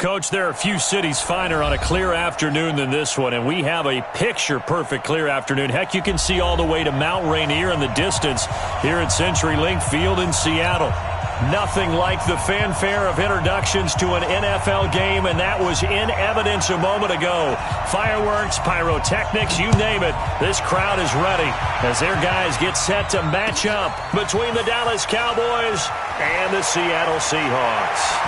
Coach, there are a few cities finer on a clear afternoon than this one, and we have a picture-perfect clear afternoon. Heck, you can see all the way to Mount Rainier in the distance here at CenturyLink Field in Seattle. Nothing like the fanfare of introductions to an NFL game, and that was in evidence a moment ago. Fireworks, pyrotechnics, you name it. This crowd is ready as their guys get set to match up between the Dallas Cowboys and the Seattle Seahawks.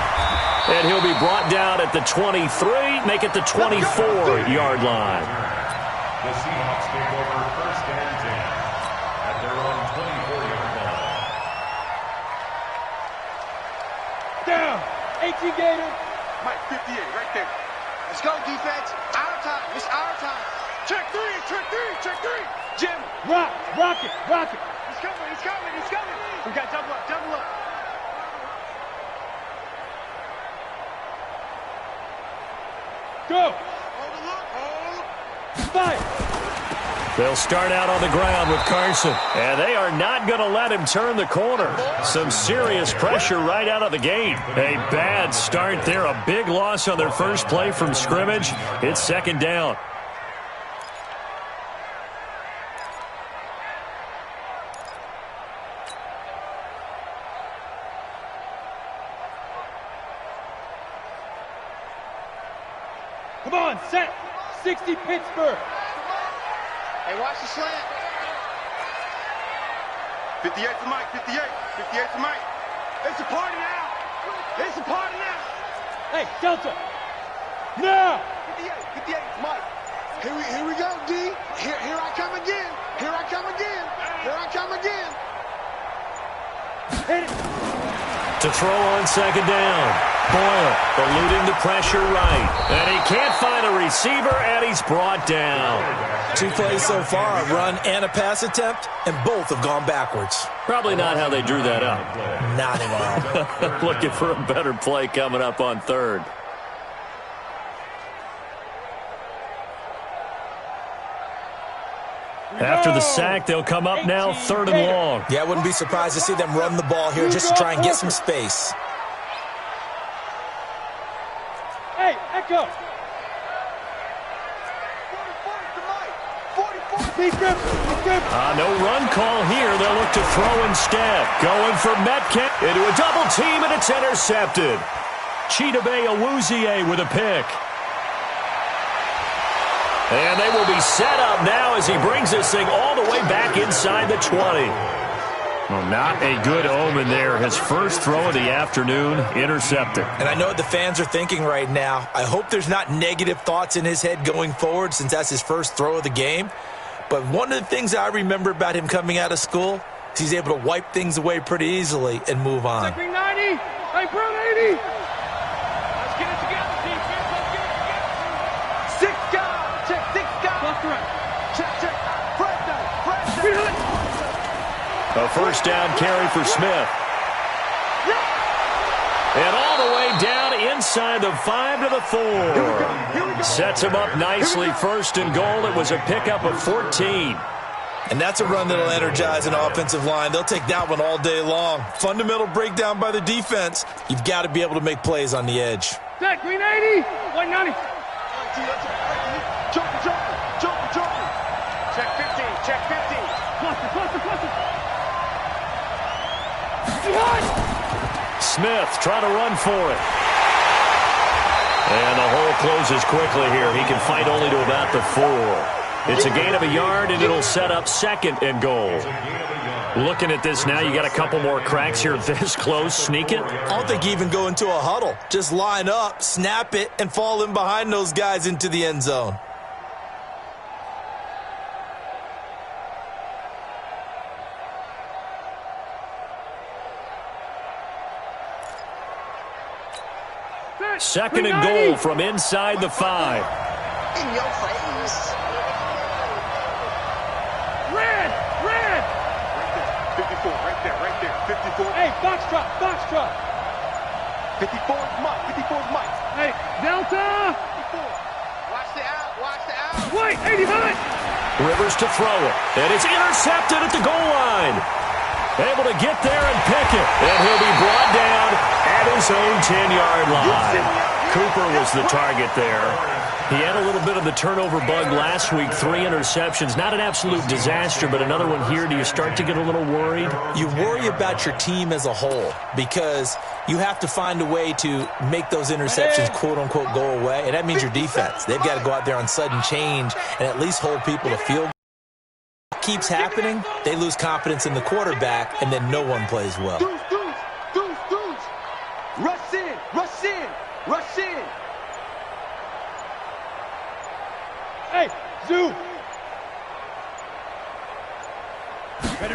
And he'll be brought down at the 23, make it the 24-yard line. The Seahawks take over first and 10 at their own 24-yard line. Down. 18 Gator. Mike, 58, right there. Let's go, defense. Our time. It's our time. Check three, check three, check three. Jim. Rock it. He's coming, he's coming, he's coming. We got double up, double up. Go. Hold the look, hold. Fire. They'll start out on the ground with Carson, and they are not going to let him turn the corner. Some serious pressure right out of the gate. A bad start there, a big loss on their first play from scrimmage. It's second down. Come on, set. 60 Pittsburgh. Hey, watch the slant. 58 for Mike, 58. 58 for Mike. It's a party now. It's a party now. Hey, Delta. Now. 58 for Mike. Here we go, D. Here I come again. Here I come again. Here I come again. Hit it. To throw on second down. Boyle eluding the pressure right. And he can't find a receiver, and he's brought down. 2 plays so far, a run and a pass attempt, and both have gone backwards. Probably not how they drew that up. Not at all. Looking for a better play coming up on third. After the sack, they'll come up now third and long. Yeah, I wouldn't be surprised to see them run the ball here just to try and get some space. Hey, Echo. 44. No run call here. They'll look to throw instead. Going for Metcalf into a double team, and it's intercepted. Chidobe Awuzie with a pick. And they will be set up now as he brings this thing all the way back inside the 20. Well, not a good omen there. His first throw of the afternoon, intercepted. And I know what the fans are thinking right now. I hope there's not negative thoughts in his head going forward since that's his first throw of the game. But one of the things I remember about him coming out of school is he's able to wipe things away pretty easily and move on. Check 90. Hey, bro, 80. Let's get it together, defense. Let's get it together. 6 guys. Check 6 guys. Left to right. Check. Fresh down. A first down carry for Smith. And all the way down inside the 5 to the 4. Sets him up nicely. First and goal. It was a pickup of 14. And that's a run that'll energize an offensive line. They'll take that one all day long. Fundamental breakdown by the defense. You've got to be able to make plays on the edge. Set, green 80. 190. Jumper. Check 15. Cluster. Smith trying to run for it. And the hole closes quickly here. He can fight only to about the 4. It's a gain of a yard, and it'll set up second and goal. Looking at this now, you got a couple more cracks here this close. Sneak it. I don't think you even go into a huddle. Just line up, snap it, and fall in behind those guys into the end zone. Second and goal from inside the 5. In your face. Red. 54, right there. 54. Hey, Foxtrot. 54 is Mike. Hey, Delta. 54. Watch the out. Wait, 89. Rivers to throw it. And it's intercepted at the goal line. Able to get there and pick it. And he'll be brought down at his own 10-yard line. Cooper was the target there. He had a little bit of the turnover bug last week, 3 interceptions. Not an absolute disaster, but another one here. Do you start to get a little worried? You worry about your team as a whole because you have to find a way to make those interceptions, quote-unquote, go away, and that means your defense. They've got to go out there on sudden change and at least hold people to field. What keeps happening, they lose confidence in the quarterback, and then no one plays well. Deuce. Rush in. Hey, Zoo. Ready.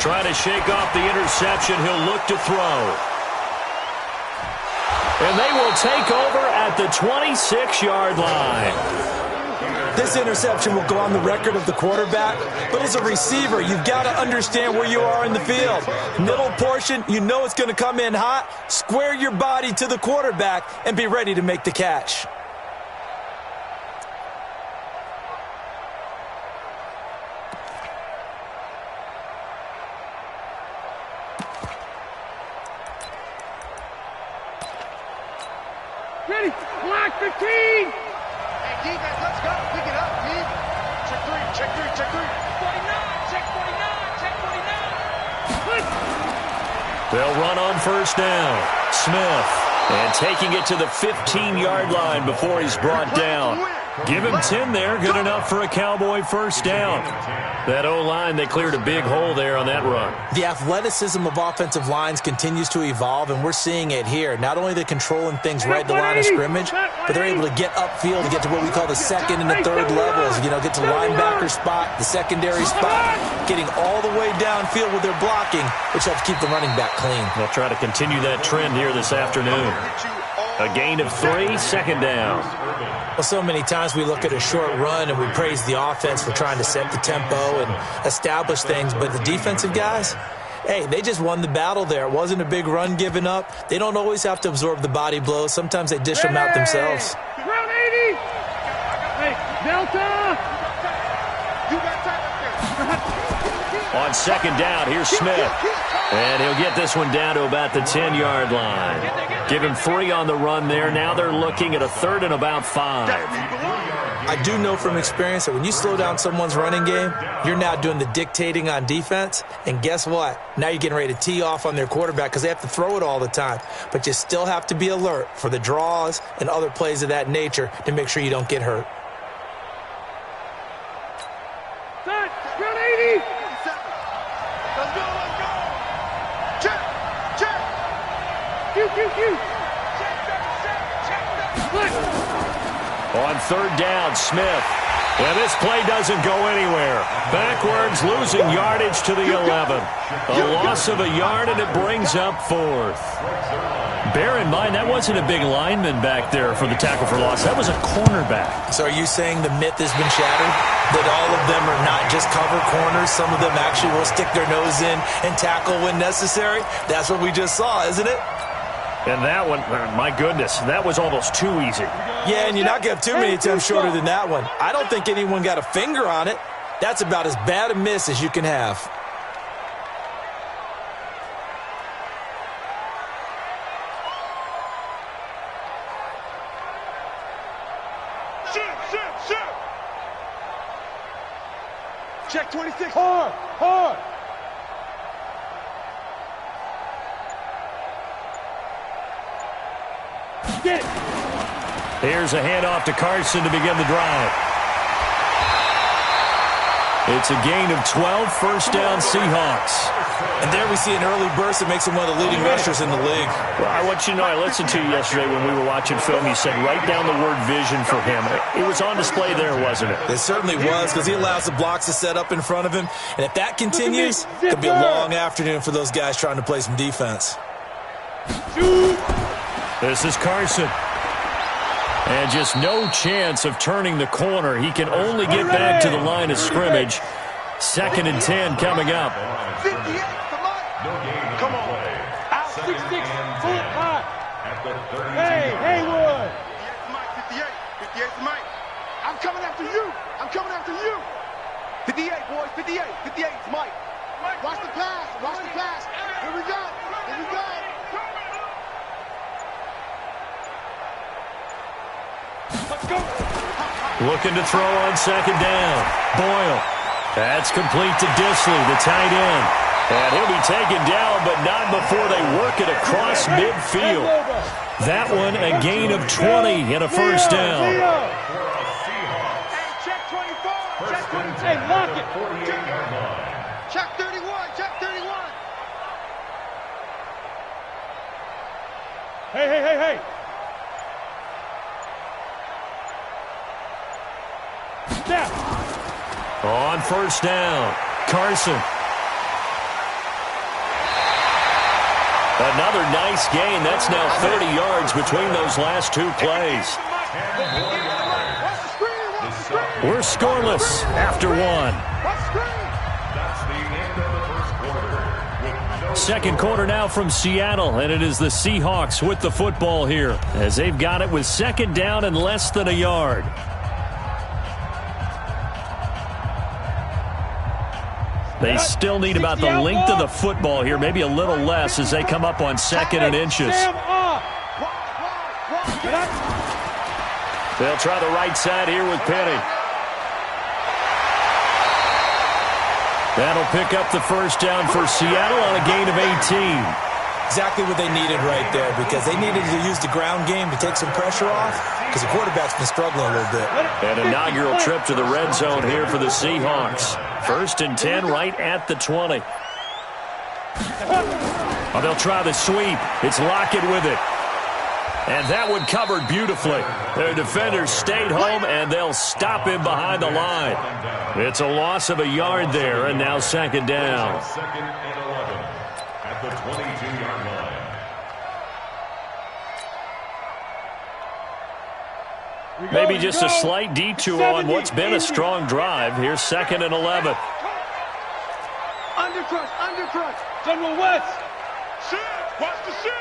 Trying to shake off the interception. He'll look to throw. And they will take over at the 26-yard line. This interception will go on the record of the quarterback, but as a receiver, you've got to understand where you are in the field. Middle portion, you know it's going to come in hot. Square your body to the quarterback and be ready to make the catch. Ready. Block 15. Hey, defense, let's go. Pick it up, dude. Check three. 49. Check 49. They'll run on first down. Smith. And taking it to the 15-yard line before he's brought down. Give him 10 there. Good enough for a Cowboy first down. That O-line, they cleared a big hole there on that run. The athleticism of offensive lines continues to evolve, and we're seeing it here. Not only they're controlling things right at the line of scrimmage, but they're able to get upfield to get to what we call the second and the third levels. You know, get to linebacker spot, the secondary spot, getting all the way downfield with their blocking, which helps keep the running back clean. They'll try to continue that trend here this afternoon. A gain of 3, second down. Well, so many times we look at a short run and we praise the offense for trying to set the tempo and establish things, but the defensive guys, hey, they just won the battle there. It wasn't a big run given up. They don't always have to absorb the body blows. Sometimes they dish them out themselves. Round 80. Hey, Delta. You got time up there. On second down, here's Smith. And he'll get this one down to about the 10-yard line. Give him 3 on the run there. Now they're looking at a 3rd and about 5. I do know from experience that when you slow down someone's running game, you're now doing the dictating on defense. And guess what? Now you're getting ready to tee off on their quarterback because they have to throw it all the time. But you still have to be alert for the draws and other plays of that nature to make sure you don't get hurt. Round 80. Let's go. Check. Q. On third down, Smith. And this play doesn't go anywhere. Backwards, losing yardage to the 11. A loss of a yard, and it brings up 4th. Bear in mind, that wasn't a big lineman back there for the tackle for loss. That was a cornerback. So are you saying the myth has been shattered? That all of them are not just cover corners? Some of them actually will stick their nose in and tackle when necessary? That's what we just saw, isn't it? And that one, my goodness, that was almost too easy. Yeah, and you're not going to have too many attempts shorter than that one. I don't think anyone got a finger on it. That's about as bad a miss as you can have. Shoot. Check 26. Hard. Get it. Here's a handoff to Carson to begin the drive. It's a gain of 12, first down Seahawks. And there we see an early burst that makes him one of the leading rushers in the league. Well, I want you to know, I listened to you yesterday when we were watching film. You said write down the word vision for him. It was on display there, wasn't it? It certainly was, because he allows the blocks to set up in front of him. And if that continues, it could be a long afternoon for those guys trying to play some defense. This is Carson. And just no chance of turning the corner. He can only get back to the line of scrimmage. 2nd and 10 coming up. 58 for Mike. Come on. Out 6'6". Pull it high. At the 30. Hey, Haywood. 58 for Mike. I'm coming after you. 58, boys. 58 for Mike. Watch the pass. Here we go. Let's go. Looking to throw on second down. Boyle. That's complete to Disley, the tight end. And he'll be taken down, but not before they work it across midfield. That one, a gain of 20 and a first down. Hey, check 24. Check 24. Hey, lock it. 48-yard line. Check 31. Check 31. Hey. Snap. On first down, Carson. Another nice gain. That's now 30 yards between those last two plays. We're scoreless after one. That's the end of the first quarter. With no Second quarter now from Seattle, and it is the Seahawks with the football here as they've got it with second down and less than a yard. They still need about the length of the football here, maybe a little less as they come up on second and inches. They'll try the right side here with Penny. That'll pick up the first down for Seattle on a gain of 18. Exactly what they needed right there, because they needed to use the ground game to take some pressure off, because the quarterback's been struggling a little bit. An inaugural trip to the red zone here for the Seahawks. First and 10 right at the 20. Oh, they'll try the sweep. It's Lockett with it. And that one covered beautifully. Their defenders stayed home, and they'll stop him behind the line. It's a loss of a yard there, and now second down. second and 11 at the 22-yard line. Maybe just a slight detour on what's been a strong drive. Here's second and 11. Undercrush. General West. Shift. Watch the shift.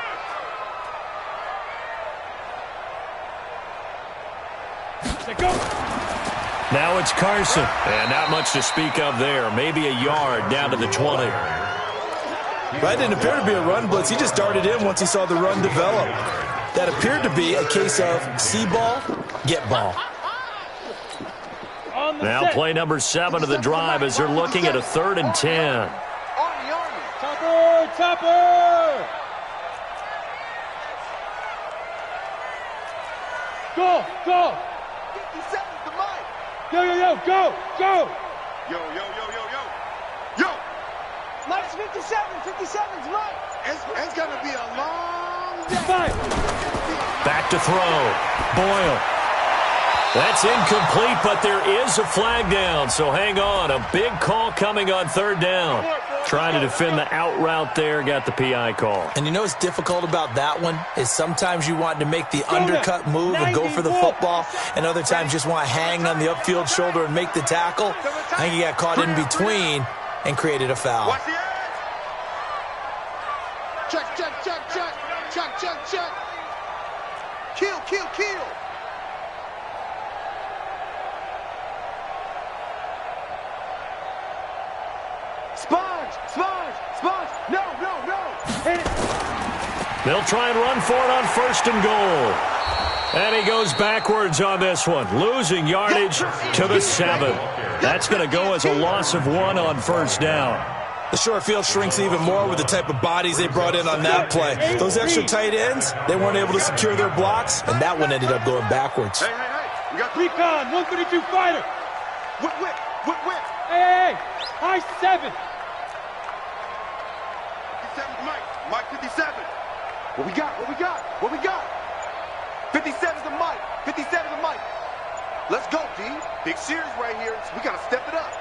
Say go. Now it's Carson. And not much to speak of there. Maybe a yard down to the 20. That didn't appear to be a run blitz. He just darted in once he saw the run develop. That appeared to be a case of see ball, get ball. Now play number 7 of the drive as they're looking at a 3rd and 10. Topper. Go. 57's the mic. Yo, go. Yo. Mike's 57. 57's Mike. It's going to be a long day. Fight. Back to throw. Boyle. That's incomplete, but there is a flag down, so hang on. A big call coming on 3rd down. Trying to defend the out route there, got the PI call. And you know what's difficult about that one is sometimes you want to make the undercut move and go for the football, and other times just want to hang on the upfield shoulder and make the tackle. I think he got caught in between and created a foul. Watch the edge. Check. Kill. Sponge. No. Hit it. They'll try and run for it on 1st and goal. And he goes backwards on this one, losing yardage to the 7. That's going to go as a loss of 1 on 1st down. The short field shrinks even more with the type of bodies they brought in on that play. Those extra tight ends, they weren't able to secure their blocks, and that one ended up going backwards. Hey. We got Recon, 132 fighter. whip. Hey. High 7. 57's Mike 57. What we got? 57's the Mike. Let's go, D. Big series right here. We got to step it up.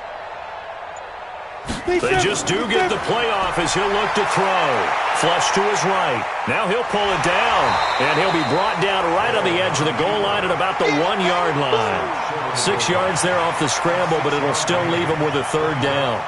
They just do get the play off as he'll look to throw. Flush to his right. Now he'll pull it down, and he'll be brought down right on the edge of the goal line at about the 1-yard line. 6 yards there off the scramble, but it'll still leave him with a 3rd down.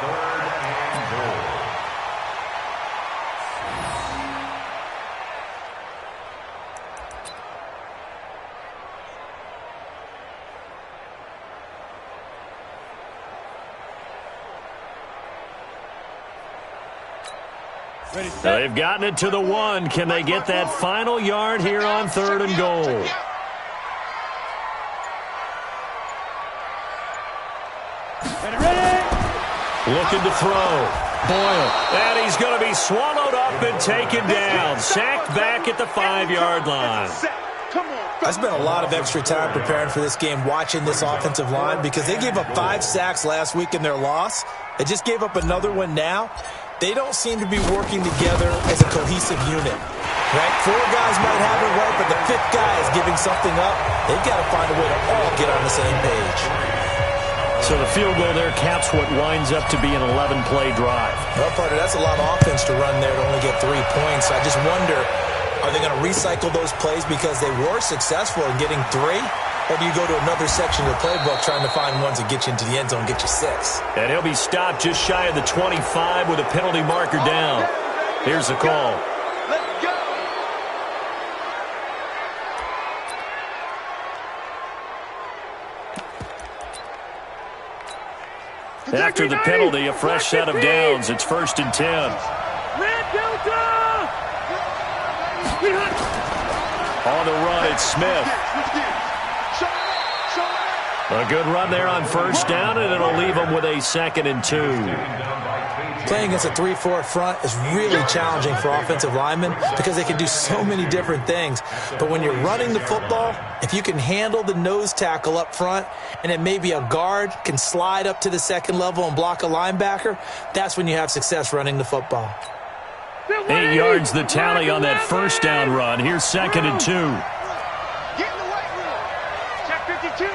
They've gotten it to the 1. Can they get that final yard here on 3rd and goal? Looking to throw. Boyle. And he's going to be swallowed up and taken down. Sacked back at the 5-yard line. I spent a lot of extra time preparing for this game watching this offensive line because they gave up 5 sacks last week in their loss. They just gave up another one now. They don't seem to be working together as a cohesive unit. Right? 4 guys might have it right, but the 5th guy is giving something up. They've got to find a way to all get on the same page. So the field goal there caps what winds up to be an 11-play drive. Well, partner, that's a lot of offense to run there to only get 3 points. I just wonder, are they going to recycle those plays because they were successful in getting 3? Or do you go to another section of the playbook trying to find ones that get you into the end zone and get you 6? And he'll be stopped just shy of the 25 with a penalty marker down. Here's the call. Let's go. After the penalty, a fresh set of downs. It's 1st and 10. Red Delta! On the run, it's Smith. A good run there on 1st down, and it'll leave them with a 2nd and 2. Playing against a 3-4 front is really challenging for offensive linemen because they can do so many different things. But when you're running the football, if you can handle the nose tackle up front and then maybe a guard can slide up to the 2nd level and block a linebacker, that's when you have success running the football. 8 yards the tally on that 1st down run. Here's 2nd and 2. Get in the weight room. Check 52.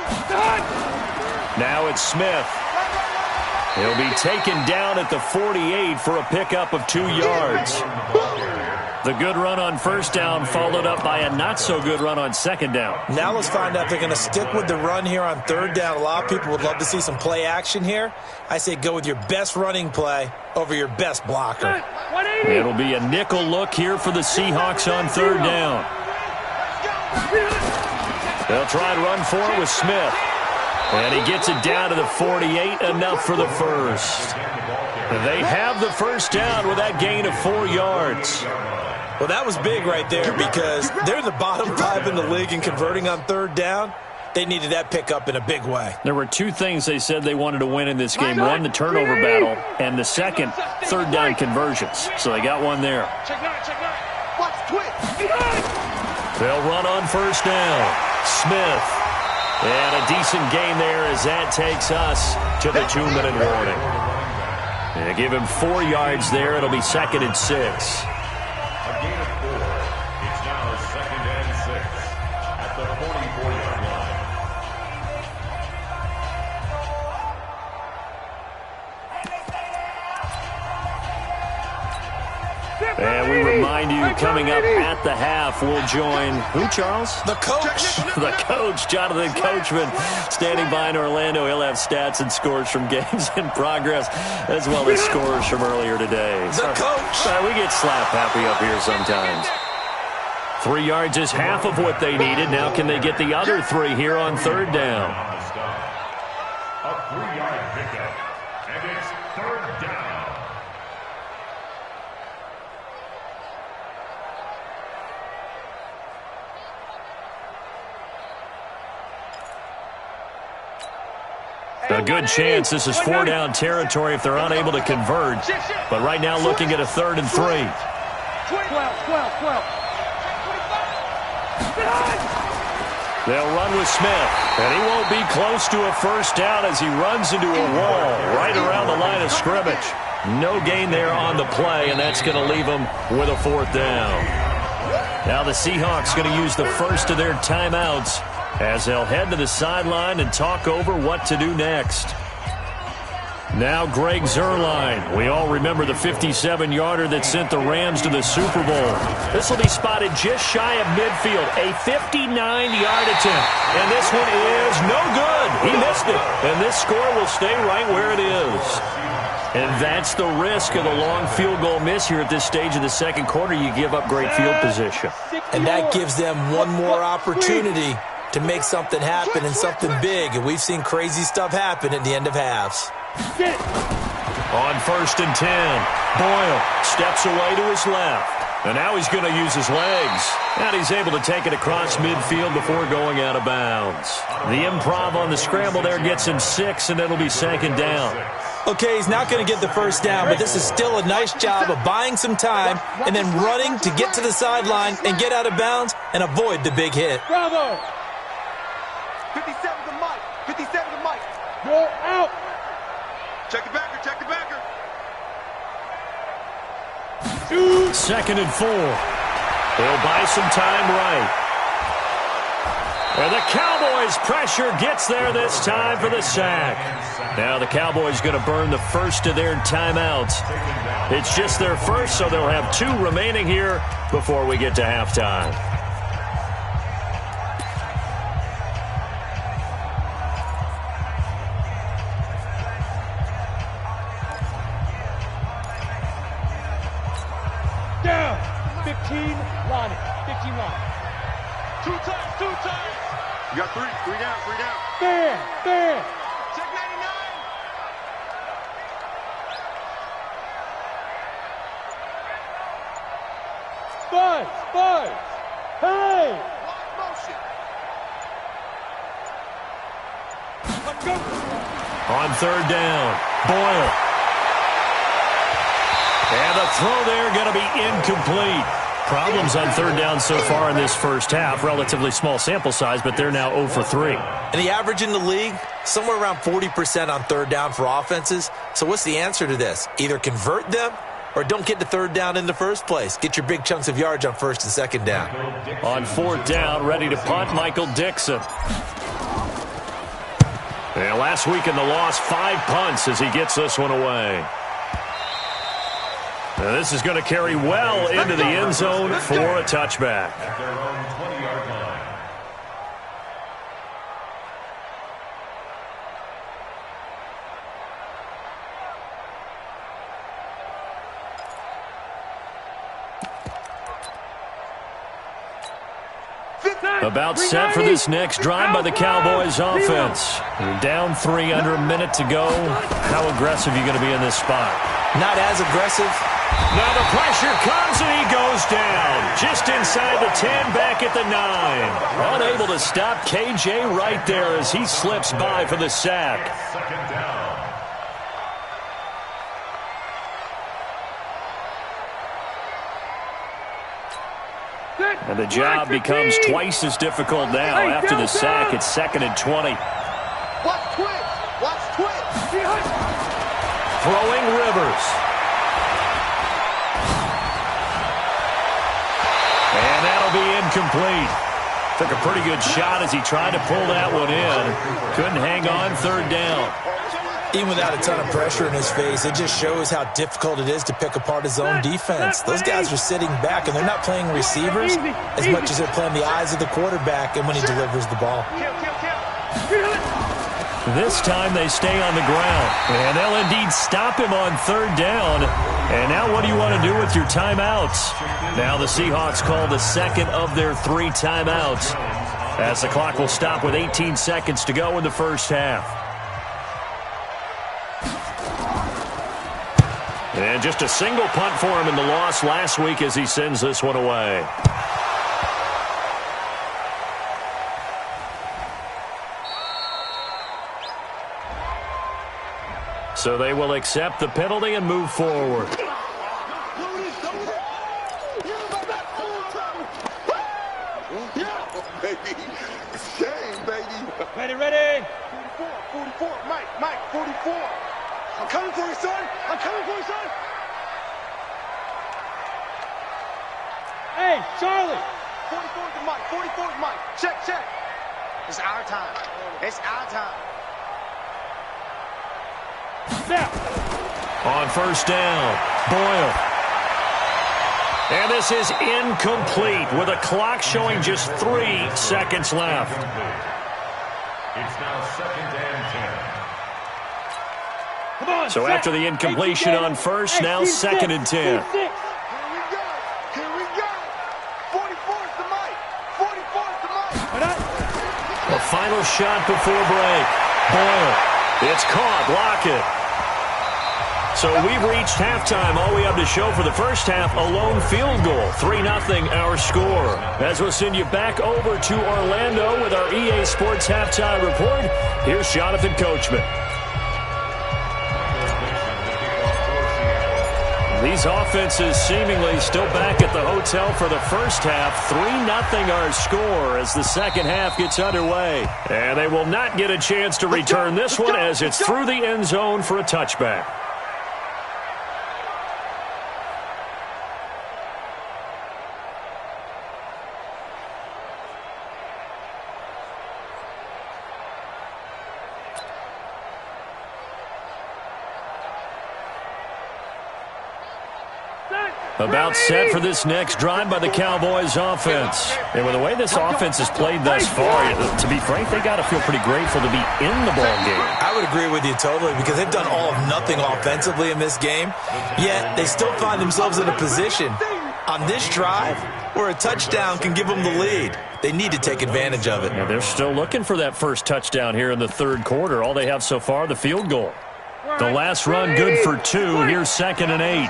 Now it's Smith. He'll be taken down at the 48 for a pickup of 2 yards. The good run on 1st down followed up by a not-so-good run on 2nd down. Now let's find out if they're going to stick with the run here on 3rd down. A lot of people would love to see some play action here. I say go with your best running play over your best blocker. It'll be a nickel look here for the Seahawks on 3rd down. They'll try and run for it with Smith. And he gets it down to the 48, enough for the first. They have the 1st down with that gain of 4 yards. Well, that was big right there because they're the bottom 5 in the league in converting on 3rd down. They needed that pickup in a big way. There were 2 things they said they wanted to win in this game. One, the turnover battle, and the second, 3rd down conversions. So they got one there. Check 9, check 9. Watch twitch. They'll run on 1st down. Smith. And a decent gain there as that takes us to the 2-minute warning. And give him 4 yards there. It'll be 2nd and 6. A gain of 4. It's now 2nd and 6 at the 44-yard line. And we remind you, coming up at the half, we'll join who, Charles? The coach. The coach, Jonathan Coachman, standing by in Orlando. He'll have stats and scores from games in progress, as well as scores from earlier today. The coach. We get slap happy up here sometimes. 3 yards is half of what they needed. Now can they get the other 3 here on 3rd down? A 3-yard pickup, and it's 3rd down. A good chance this is 4-down territory if they're unable to convert. But right now looking at a 3rd and 3. 12. They'll run with Smith, and he won't be close to a 1st down as he runs into a wall right around the line of scrimmage. No gain there on the play, and that's going to leave them with a 4th down. Now the Seahawks going to use the first of their timeouts as they'll head to the sideline and talk over what to do next. Now Greg Zuerlein. We all remember the 57-yarder that sent the Rams to the Super Bowl. This will be spotted just shy of midfield. A 59-yard attempt. And this one is no good. He missed it. And this score will stay right where it is. And that's the risk of the long field goal miss here at this stage of the 2nd quarter. You give up great field position. And that gives them one more opportunity to make something happen and something big. And we've seen crazy stuff happen at the end of halves. On 1st and 10, Boyle steps away to his left. And now he's going to use his legs. And he's able to take it across midfield before going out of bounds. The improv on the scramble there gets him 6, and it'll be 2nd down. Okay, he's not going to get the first down, but this is still a nice job of buying some time and then running to get to the sideline and get out of bounds and avoid the big hit. Bravo. 57 to Mike. 57 to Mike. You're out. Check the backer. Check the backer. 2nd and 4. He'll buy some time right. And the Cowboys' pressure gets there this time for the sack. Now the Cowboys going to burn the first of their timeouts. It's just their first, so they'll have 2 remaining here before we get to halftime. Down. 15 line. 15 line. 2 times. 2 times. You got 3. 3 down. 3 down. Bam. Check 99. Five. Hey. Lock motion. Let's go. On 3rd down, Boyle. And the throw there going to be incomplete. Problems on 3rd down so far in this first half. Relatively small sample size, but they're now 0 for 3. And the average in the league, somewhere around 40% on 3rd down for offenses. So what's the answer to this? Either convert them or don't get to 3rd down in the first place. Get your big chunks of yards on 1st and 2nd down. On 4th down, ready to punt, Michael Dixon. And last week in the loss, 5 punts as he gets this one away. Now this is going to carry well into the end zone for a touchback. At their own 20-yard line. About set for this next drive by the Cowboys offense. You're down 3 under a minute to go. How aggressive are you going to be in this spot? Not as aggressive. Now the pressure comes and he goes down. Just inside the 10, back at the 9. Unable to stop KJ right there as he slips by for the sack. 2nd down. And the job becomes twice as difficult now. After the sack, it's 2nd and 20. Watch twitch. Watch twitch. Throwing Rivers. And that'll be incomplete. Took a pretty good shot as he tried to pull that one in. Couldn't hang on 3rd down. Even without a ton of pressure in his face, it just shows how difficult it is to pick apart his own defense. Those guys are sitting back, and they're not playing receivers as much as they're playing the eyes of the quarterback and when he delivers the ball. This time they stay on the ground, and they'll indeed stop him on 3rd down. And now what do you want to do with your timeouts? Now the Seahawks call the 2nd of their 3 timeouts as the clock will stop with 18 seconds to go in the first half. And just a single punt for him in the loss last week as he sends this one away. So they will accept the penalty and move forward. Ready. 44. Mike, 44. I'm coming for you, son. Hey, Charlie. 44 to Mike. 44 to Mike. Check. It's our time. Now. On 1st down, Boyle. And this is incomplete with a clock showing just 3 seconds left. It's now 2nd and 10. Come on. So after the incompletion on 1st, now 2nd and 10. Here we go. 44's to Mike. 44's to Mike. A final shot before break. Boyle. It's caught. Lockett. So we've reached halftime. All we have to show for the first half, a lone field goal. 3-0 our score. As we'll send you back over to Orlando with our EA Sports Halftime Report, here's Jonathan Coachman. These offenses seemingly still back at the hotel for the first half. 3-0 our score as the second half gets underway. And they will not get a chance to return this one as it's through the end zone for a touchback. About set for this next drive by the Cowboys offense. And with the way this offense has played thus far, to be frank, they got to feel pretty grateful to be in the ball game. I would agree with you totally because they've done all of nothing offensively in this game, yet they still find themselves in a position on this drive where a touchdown can give them the lead. They need to take advantage of it. Yeah, they're still looking for that first touchdown here in the third quarter. All they have so far, the field goal. The last run good for 2. Here's 2nd and 8.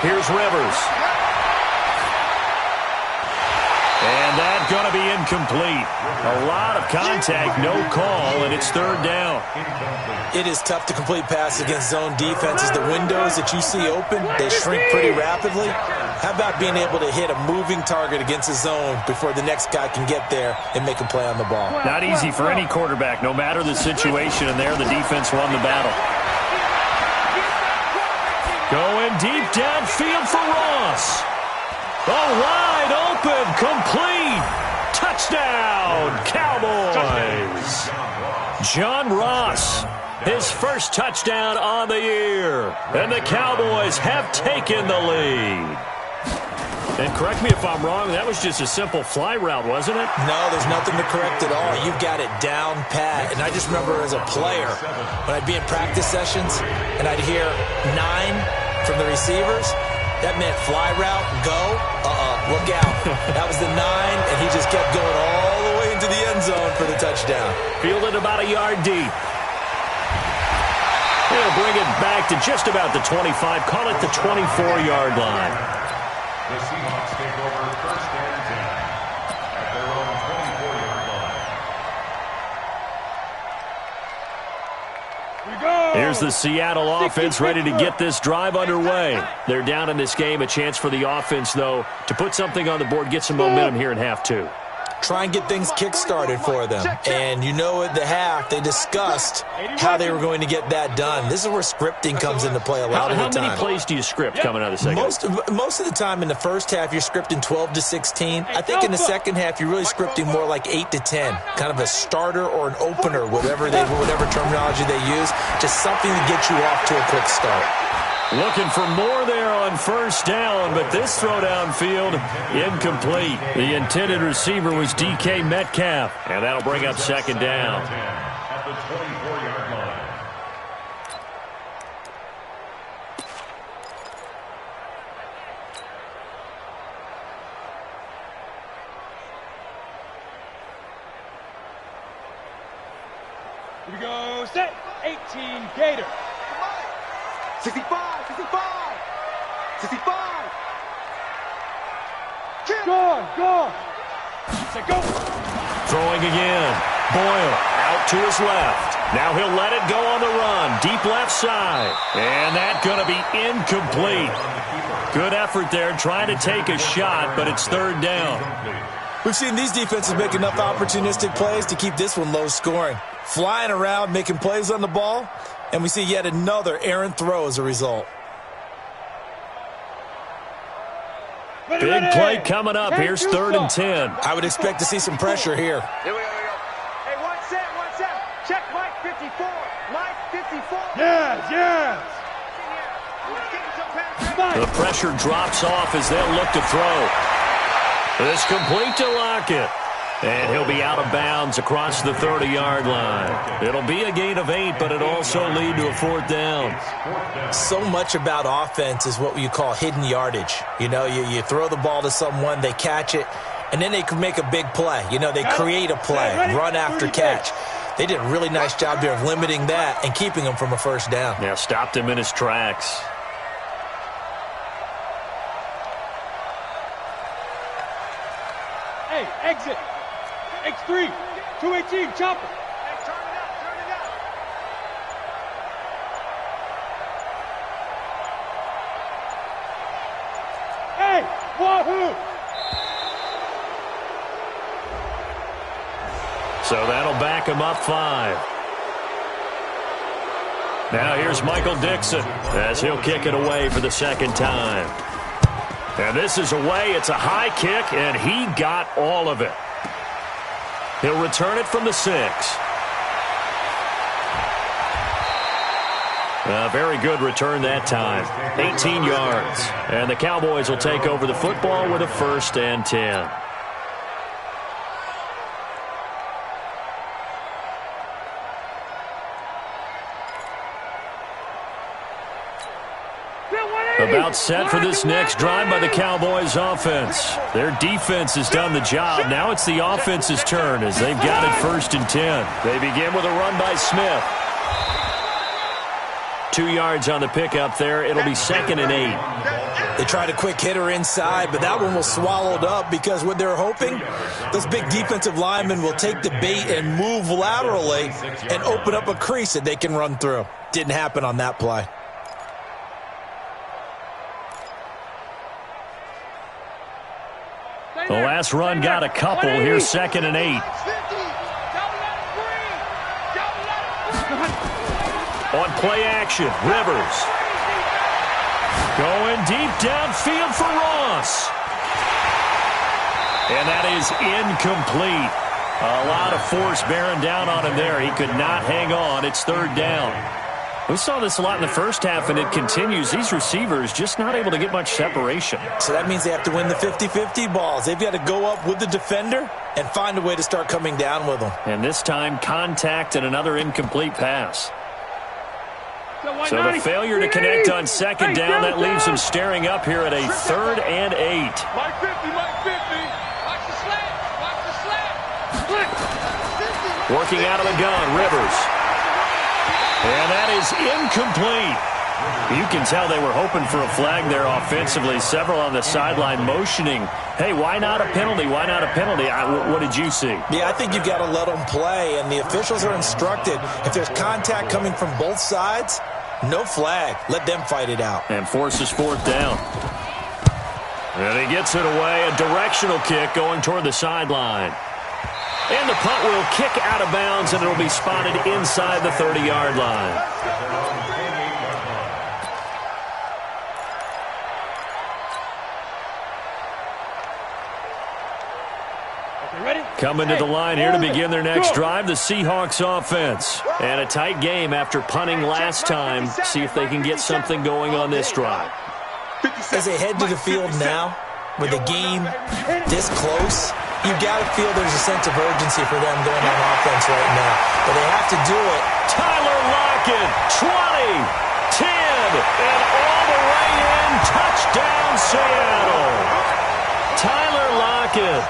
Here's Rivers. And that's going to be incomplete. A lot of contact, no call, and it's third down. It is tough to complete passes against zone defenses. The windows that you see open, they shrink pretty rapidly. How about being able to hit a moving target against a zone before the next guy can get there and make a play on the ball? Not easy for any quarterback, no matter the situation, and there the defense won the battle. Going deep downfield for Ross. Oh, wide open, complete. Touchdown, Cowboys. John Ross, his first touchdown on the year. And the Cowboys have taken the lead. And correct me if I'm wrong, that was just a simple fly route, wasn't it? No, there's nothing to correct at all. You've got it down pat. And I just remember as a player, when I'd be in practice sessions and I'd hear 9 from the receivers, that meant fly route, go, look out. That was the 9, and he just kept going all the way into the end zone for the touchdown. Fielded about a yard deep. He'll bring it back to just about the 25, call it the 24-yard line. The Seahawks take over 1st and 10 at their own 24-yard line. Here's the Seattle offense ready to get this drive underway. They're down in this game. A chance for the offense, though, to put something on the board, get some momentum here in half 2. Try and get things kick-started for them. And you know at the half, they discussed how they were going to get that done. This is where scripting comes into play a lot of the time. How many plays do you script coming out of the second? Most of the time in the first half, you're scripting 12 to 16. I think in the second half, you're really scripting more like 8 to 10. Kind of a starter or an opener, whatever terminology they use. Just something to get you off to a quick start. Looking for more there on first down, but this throw downfield, incomplete. The intended receiver was DK Metcalf, and that'll bring up 2nd down. At the 24-yard line. Here we go, set, 18, Gator. 65, 65, 65. Go. Say go. Throwing again. Boyle out to his left. Now he'll let it go on the run. Deep left side. And that's going to be incomplete. Good effort there trying to take a shot, but it's 3rd down. We've seen these defenses make enough opportunistic plays to keep this one low scoring. Flying around, making plays on the ball, and we see yet another errant throw as a result. Big play coming up. Here's 3rd and 10. I would expect to see some pressure here. Here we go. Hey, one set. Check Mike 54. Mike 54. Yes. The pressure drops off as they'll look to throw. This complete to Lockett. And he'll be out of bounds across the 30-yard line. It'll be a gain of 8, but it'll also lead to a 4th down. So much about offense is what you call hidden yardage. You know, you throw the ball to someone, they catch it, and then they can make a big play. You know, they create a play, run after catch. They did a really nice job there of limiting that and keeping him from a 1st down. Yeah, stopped him in his tracks. Hey, exit. X3, 218, chopper. Wahoo! So that'll back him up 5. Now here's Michael Dixon as he'll kick it away for the second time. And this is away. It's a high kick, and he got all of it. He'll return it from the 6. A very good return that time. 18 yards. And the Cowboys will take over the football with a 1st and 10. About set for this next drive by the Cowboys offense. Their defense has done the job. Now it's the offense's turn as they've got it 1st and 10. They begin with a run by Smith. 2 yards on the pickup there. It'll be 2nd and 8. They tried a quick hitter inside, but that one was swallowed up because what they're hoping, those big defensive linemen will take the bait and move laterally and open up a crease that they can run through. Didn't happen on that play. The last run got a couple. Here's 2nd and 8. On play action, Rivers. Going deep downfield for Ross. And that is incomplete. A lot of force bearing down on him there. He could not hang on. It's 3rd down. We saw this a lot in the first half, and it continues. These receivers just not able to get much separation. So that means they have to win the 50-50 balls. They've got to go up with the defender and find a way to start coming down with them. And this time, contact and another incomplete pass. So the failure to connect on 2nd down, that leaves him staring up here at a 3rd and 8. Mike 50, Mike 50. Watch the slant, watch the slant. Working out of the gun, Rivers. And that is incomplete. You can tell they were hoping for a flag there offensively. Several on the sideline motioning, hey, why not a penalty? Why not a penalty? What did you see? Yeah, I think you've got to let them play, and the officials are instructed. If there's contact coming from both sides, no flag. Let them fight it out. And forces 4th down. And he gets it away. A directional kick going toward the sideline. And the punt will kick out of bounds, and it'll be spotted inside the 30-yard line. Coming to the line here to begin their next drive, the Seahawks offense. And a tight game after punting last time. See if they can get something going on this drive. As they head to the field now, with the game this close, you've got to feel there's a sense of urgency for them going on offense right now. But they have to do it. Tyler Lockett, 20, 10, and all the way in. Touchdown, Seattle. Tyler Lockett,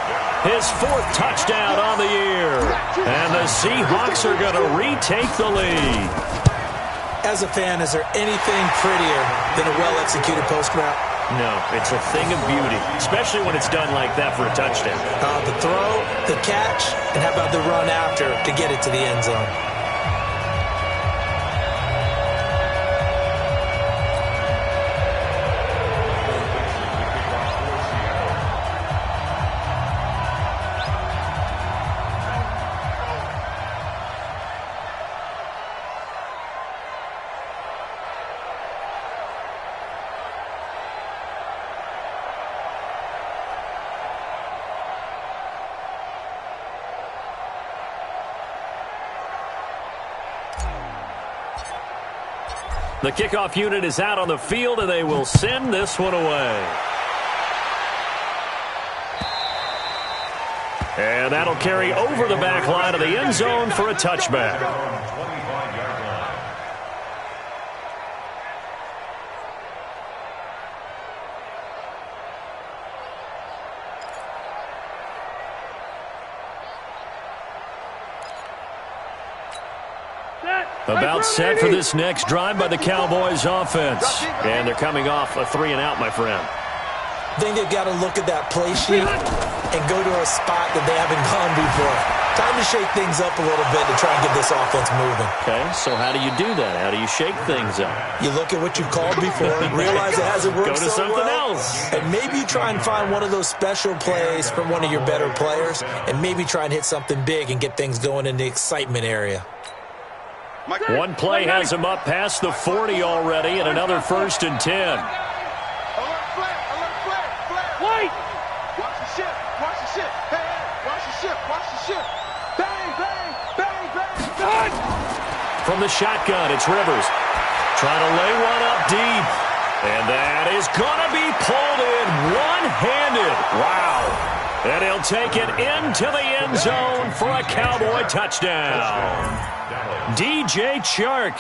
his 4th touchdown on the year. And the Seahawks are going to retake the lead. As a fan, is there anything prettier than a well-executed post route? No, it's a thing of beauty, especially when it's done like that for a touchdown. The throw, the catch, and how about the run after to get it to the end zone? The kickoff unit is out on the field, and they will send this one away. And that'll carry over the back line of the end zone for a touchback. About set for this next drive by the Cowboys offense. And they're coming off a 3-and-out, my friend. I think they've got to look at that play sheet and go to a spot that they haven't gone before. Time to shake things up a little bit to try and get this offense moving. Okay, so how do you do that? How do you shake things up? You look at what you've called before, realize it hasn't worked Go to so something well, else. and maybe you try and find one of those special plays from one of your better players, and maybe try and hit something big and get things going in the excitement area. One play has him up past the 40 already, and another 1st and 10. Alert flare, alert flare, flare. Wait! Watch the ship, watch the ship. Hey, hey, watch the ship, watch the ship. Bang, bang, bang, bang, bang. From the shotgun, it's Rivers. Trying to lay one up deep. And that is going to be pulled in one-handed. Wow. And he'll take it into the end zone for a Cowboy touchdown. DJ Chark,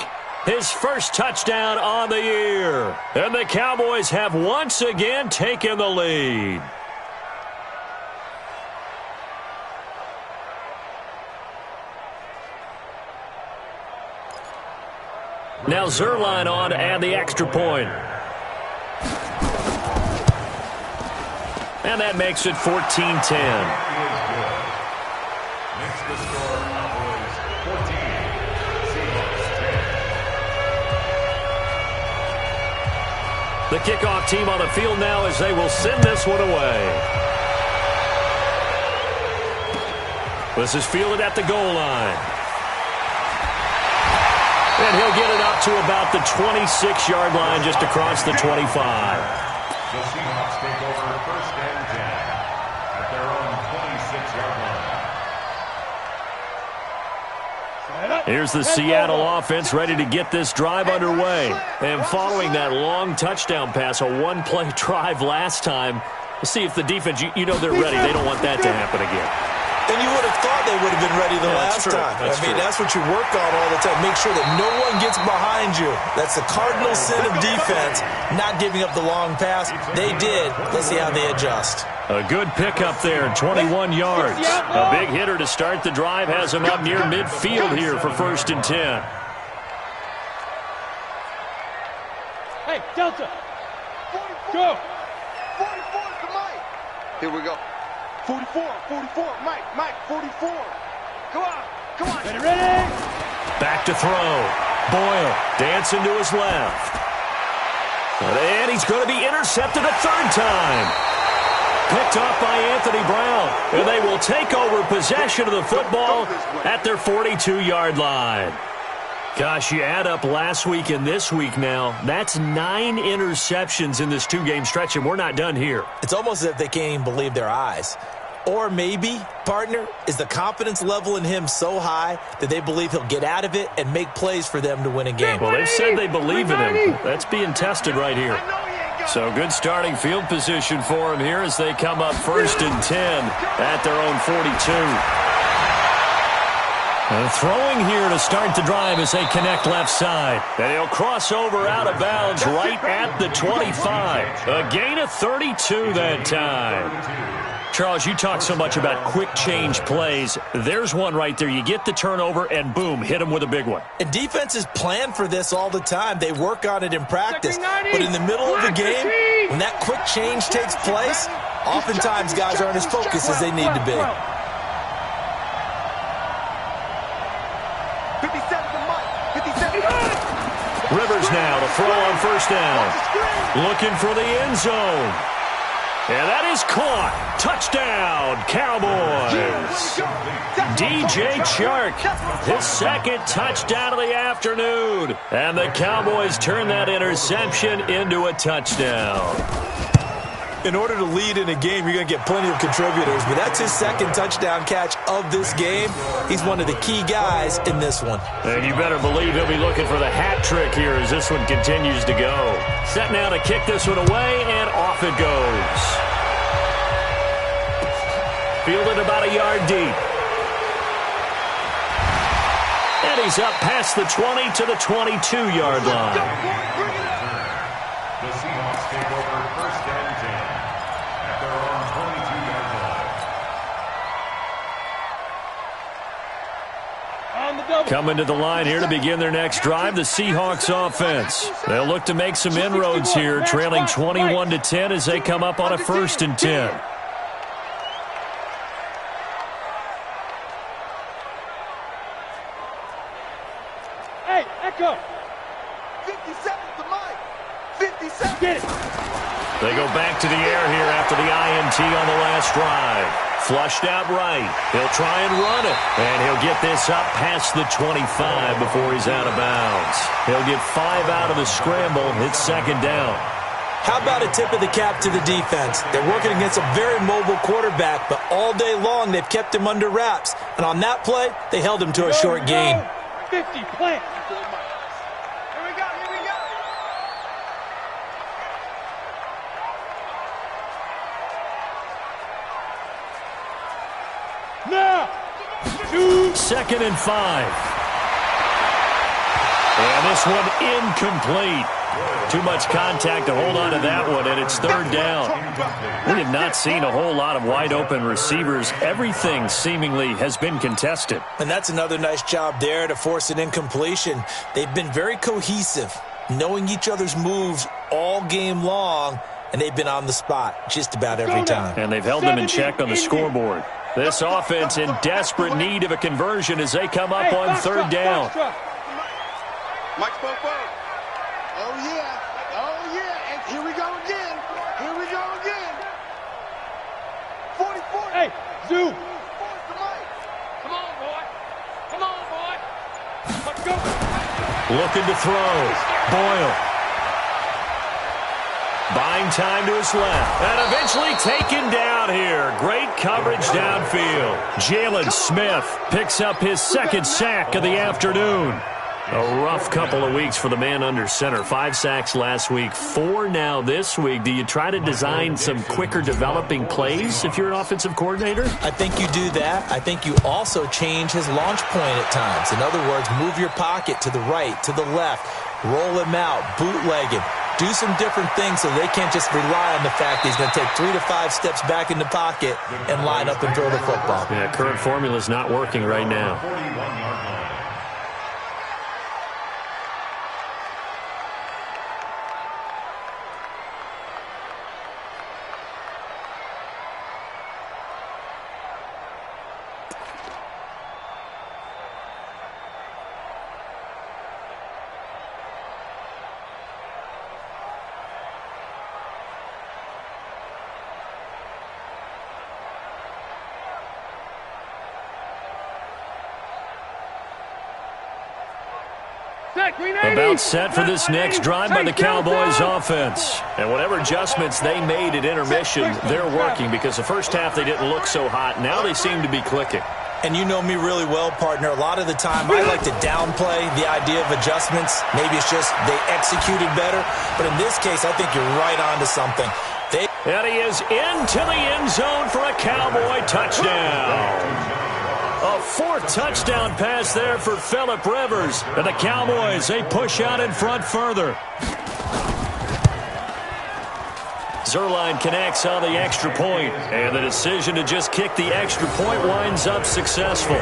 his first touchdown on the year. And the Cowboys have once again taken the lead. Now Zerline on to add the extra point. And that makes it 14-10. Makes the score Cowboys 14, Seahawks 10. The kickoff team on the field now as they will send this one away. This is fielded at the goal line. And he'll get it up to about the 26-yard line just across the 25. The Seahawks take over 1st and 10 at their own 26-yard line. Here's the Seattle offense ready to get this drive underway. And following that long touchdown pass, a one-play drive last time, let's see if the defense, you know they're ready. They don't want that to happen again. And you would have thought they would have been ready the last time. That's what you work on all the time. Make sure that no one gets behind you. That's the cardinal sin of defense, not giving up the long pass. They did. Let's see how they adjust. A good pickup there, 21 yards. A big hitter to start the drive has him up near midfield here for 1st and 10. Hey, Delta! 44. Go! 44 is the mic. Here we go. 44, 44, Mike, 44. Come on. Ready? Back to throw. Boyle dancing to his left. And he's going to be intercepted a 3rd time. Picked off by Anthony Brown. And they will take over possession of the football at their 42-yard line. Gosh, you add up last week and this week now, that's 9 interceptions in this 2-game stretch, and we're not done here. It's almost as if they can't even believe their eyes. Or maybe, partner, is the confidence level in him so high that they believe he'll get out of it and make plays for them to win a game. Well, they've said they believe in him. That's being tested right here. So good starting field position for him here as they come up 1st and 10 at their own 42. And throwing here to start the drive as they connect left side. And he'll cross over out of bounds right at the 25. A gain of 32 that time. Charles, you talk so much about quick change plays. There's one right there. You get the turnover and boom, hit them with a big one. And defenses plan for this all the time. They work on it in practice. But in the middle of the game, when that quick change takes place, oftentimes guys aren't as focused as they need to be. 57 to Mike. 57. Rivers now to throw on 1st down. Looking for the end zone. And that is caught. Touchdown, Cowboys. DJ Chark, his 2nd touchdown of the afternoon. And the Cowboys turn that interception into a touchdown. In order to lead in a game, you're going to get plenty of contributors, but that's his 2nd touchdown catch of this game. He's one of the key guys in this one. And you better believe he'll be looking for the hat trick here as this one continues to go. Set now to kick this one away, and off it goes. Fielded about a yard deep. And he's up past the 20 to the 22-yard line. The Seahawks take over 1st and 10 at their own 22-yard line. Coming to the line here to begin their next drive, the Seahawks offense. They'll look to make some inroads here, trailing 21-10 as they come up on a 1st and 10. Get it. They go back to the air here after the INT on the last drive. Flushed out right. He'll try and run it. And he'll get this up past the 25 before he's out of bounds. He'll get 5 out of the scramble. It's second down. How about a tip of the cap to the defense? They're working against a very mobile quarterback, but all day long they've kept him under wraps. And on that play, they held him to a short gain. 50, plant. Here we go, here we go. Now. 2. Second and 5. And this one incomplete. Too much contact to hold on to that one, and it's third down. We have not seen a whole lot of wide-open receivers. Everything seemingly has been contested. And that's another nice job there to force an incompletion. They've been very cohesive, knowing each other's moves all game long, and they've been on the spot just about every time. And they've held them in check on the scoreboard. This offense in desperate need of a conversion as they come up on third down. Mike Popo. Oh, yeah. Oh, yeah. And here we go again. Here we go again. 40-40. Hey, Zoo. Come on, boy. Come on, boy. Let's go. Looking to throw. Boyle. Buying time to his left. And eventually taken down here. Great coverage downfield. Jalen Smith picks up his second sack of the afternoon. A rough couple of weeks for the man under center. 5 sacks last week, 4 now this week. Do you try to design some quicker developing plays if you're an offensive coordinator? I think you do that. I think you also change his launch point at times. In other words, move your pocket to the right, to the left, roll him out, bootleg him. Do some different things so they can't just rely on the fact that he's going to take 3 to 5 steps back in the pocket and line up and throw the football. Yeah, current formula is not working right now. About set for this next drive by the Cowboys offense. And whatever adjustments they made at intermission, they're working because the first half they didn't look so hot. Now they seem to be clicking. And you know me really well, partner. A lot of the time I like to downplay the idea of adjustments. Maybe it's just they executed better. But in this case, I think you're right on to something. And he is into the end zone for a Cowboy touchdown. A 4th touchdown pass there for Phillip Rivers. And the Cowboys, they push out in front further. Zerline connects on the extra point, and the decision to just kick the extra point winds up successful.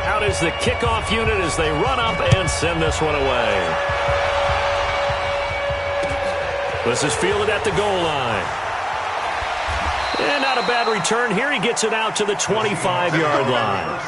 Out is the kickoff unit as they run up and send this one away. This is fielded at the goal line. And not a bad return here. He gets it out to the 25-yard line.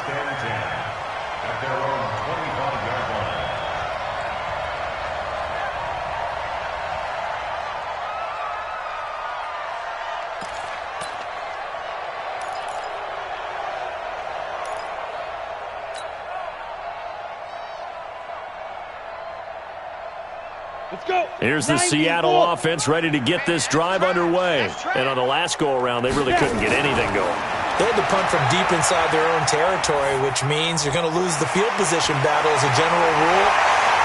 Here's the Seattle offense ready to get this drive underway. And on the last go-around, they really couldn't get anything going. They had to punt from deep inside their own territory, which means you're going to lose the field position battle as a general rule.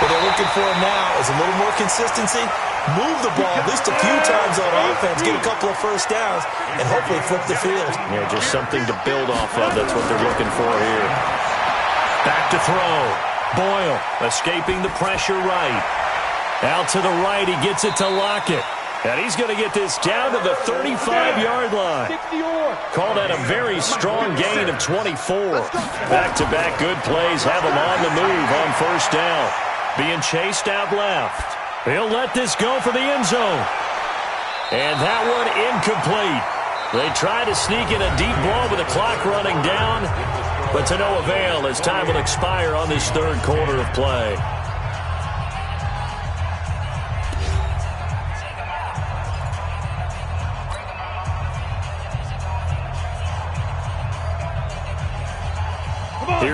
What they're looking for now is a little more consistency, move the ball at least a few times on offense, get a couple of first downs, and hopefully flip the field. Yeah, just something to build off of. That's what they're looking for here. Back to throw. Boyle escaping the pressure right. Out to the right, he gets it to Lockett. And he's going to get this down to the 35-yard line. Call that a very strong gain of 24. Back-to-back good plays have him on the move on first down. Being chased out left. He'll let this go for the end zone. And that one incomplete. They try to sneak in a deep ball with the clock running down, but to no avail as time will expire on this third quarter of play.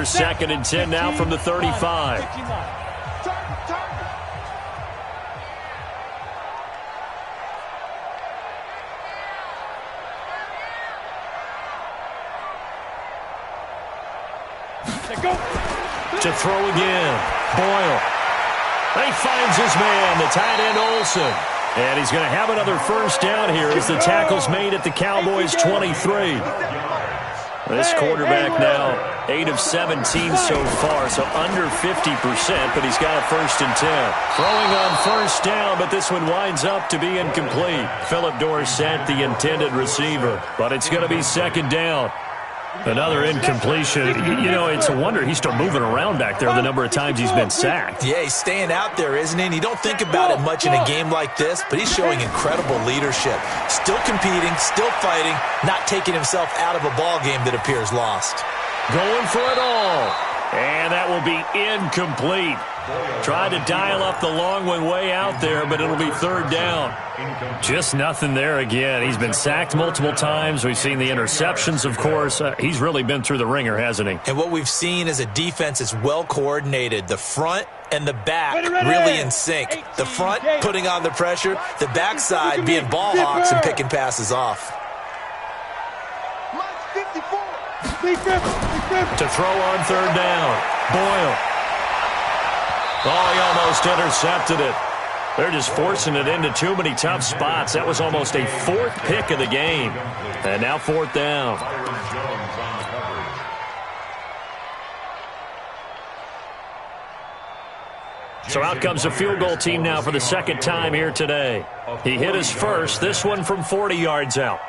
Here's 2nd and 10 now from the 35. To throw again. Boyle. He finds his man, the tight end Olsen. And he's going to have another first down here as the tackle's made at the Cowboys' 23. This quarterback now 8 of 17 so far, so under 50%, but he's got a 1st and 10. Throwing on first down, but this one winds up to be incomplete. Philip Dorsett, the intended receiver, but it's going to be 2nd down. Another incompletion. You know, it's a wonder he's still moving around back there the number of times he's been sacked. Yeah, he's staying out there, isn't he? And you don't think about it much in a game like this, but he's showing incredible leadership. Still competing, still fighting, not taking himself out of a ball game that appears lost. Going for it all. And that will be incomplete. Tried to dial up the long one way out there, but it'll be 3rd down. Just nothing there again. He's been sacked multiple times. We've seen the interceptions, of course. He's really been through the ringer, hasn't he? And what we've seen is a defense that's well coordinated. The front and the back really in sync. The front putting on the pressure, the backside being ball hawks and picking passes off. To throw on 3rd down. Boyle. Oh, he almost intercepted it. They're just forcing it into too many tough spots. That was almost a 4th pick of the game. And now 4th down. So out comes the field goal team now for the 2nd time here today. He hit his first, this one from 40 yards out.